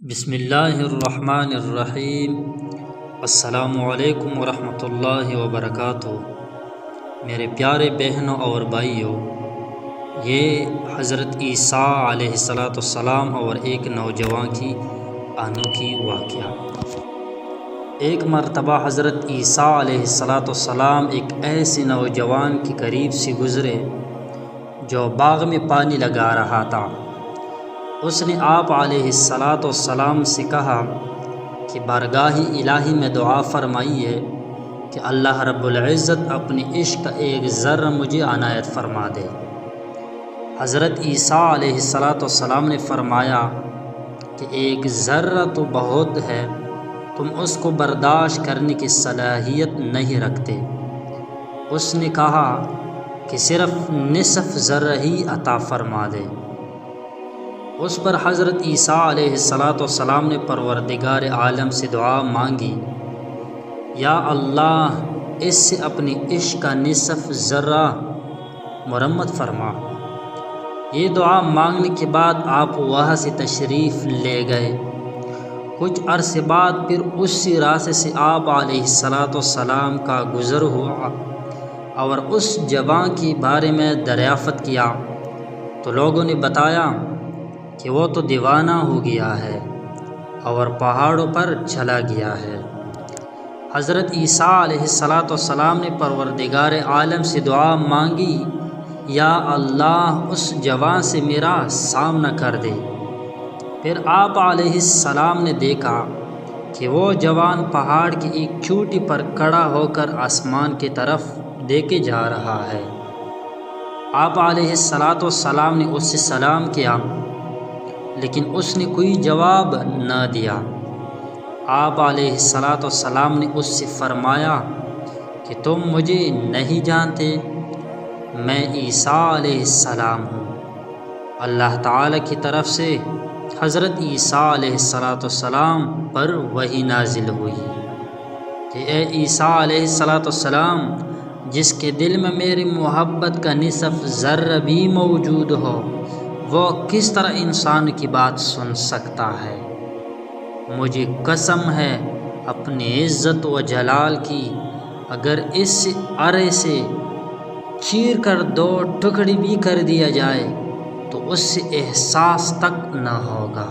بسم اللہ الرحمن الرحیم۔ السلام علیکم ورحمۃ اللہ وبرکاتہ۔ میرے پیارے بہنوں اور بھائیوں، یہ حضرت عیسیٰ علیہ السلام اور ایک نوجوان کی انوکھی واقعہ۔ ایک مرتبہ حضرت عیسیٰ علیہ السلام ایک ایسے نوجوان کے قریب سے گزرے جو باغ میں پانی لگا رہا تھا۔ اس نے آپ علیہ السلام سے کہا کہ بارگاہ الہی میں دعا فرمائیے کہ اللہ رب العزت اپنی عشق کا ایک ذرہ مجھے عنایت فرما دے۔ حضرت عیسیٰ علیہ السلام نے فرمایا کہ ایک ذرہ تو بہت ہے، تم اس کو برداشت کرنے کی صلاحیت نہیں رکھتے۔ اس نے کہا کہ صرف نصف ذرہ ہی عطا فرما دے۔ اس پر حضرت عیسیٰ علیہ السلام نے پروردگار عالم سے دعا مانگی، یا اللہ اس سے اپنی عشق کا نصف ذرہ مرمت فرما۔ یہ دعا مانگنے کے بعد آپ وہاں سے تشریف لے گئے۔ کچھ عرصے بعد پھر اسی راستے سے آپ علیہ السلام کا گزر ہوا اور اس جوان کے بارے میں دریافت کیا تو لوگوں نے بتایا کہ وہ تو دیوانہ ہو گیا ہے اور پہاڑوں پر چلا گیا ہے۔ حضرت عیسیٰ علیہ السلام نے پروردگار عالم سے دعا مانگی، یا اللہ اس جوان سے میرا سامنا کر دے۔ پھر آپ علیہ السلام نے دیکھا کہ وہ جوان پہاڑ کی ایک چوٹی پر کھڑا ہو کر آسمان کی طرف دیکھے جا رہا ہے۔ آپ علیہ السلام نے اس سے سلام کیا، لیکن اس نے کوئی جواب نہ دیا۔ آپ علیہ السلام نے اس سے فرمایا کہ تم مجھے نہیں جانتے، میں عیسیٰ علیہ السلام ہوں۔ اللہ تعالیٰ کی طرف سے حضرت عیسیٰ علیہ السلام پر وحی نازل ہوئی کہ اے عیسیٰ علیہ السلام، جس کے دل میں میری محبت کا نصف ذرہ بھی موجود ہو، وہ کس طرح انسان کی بات سن سکتا ہے؟ مجھے قسم ہے اپنی عزت و جلال کی، اگر اس ارے سے چیر کر 2 ٹکڑے بھی کر دیا جائے تو اس سے احساس تک نہ ہوگا۔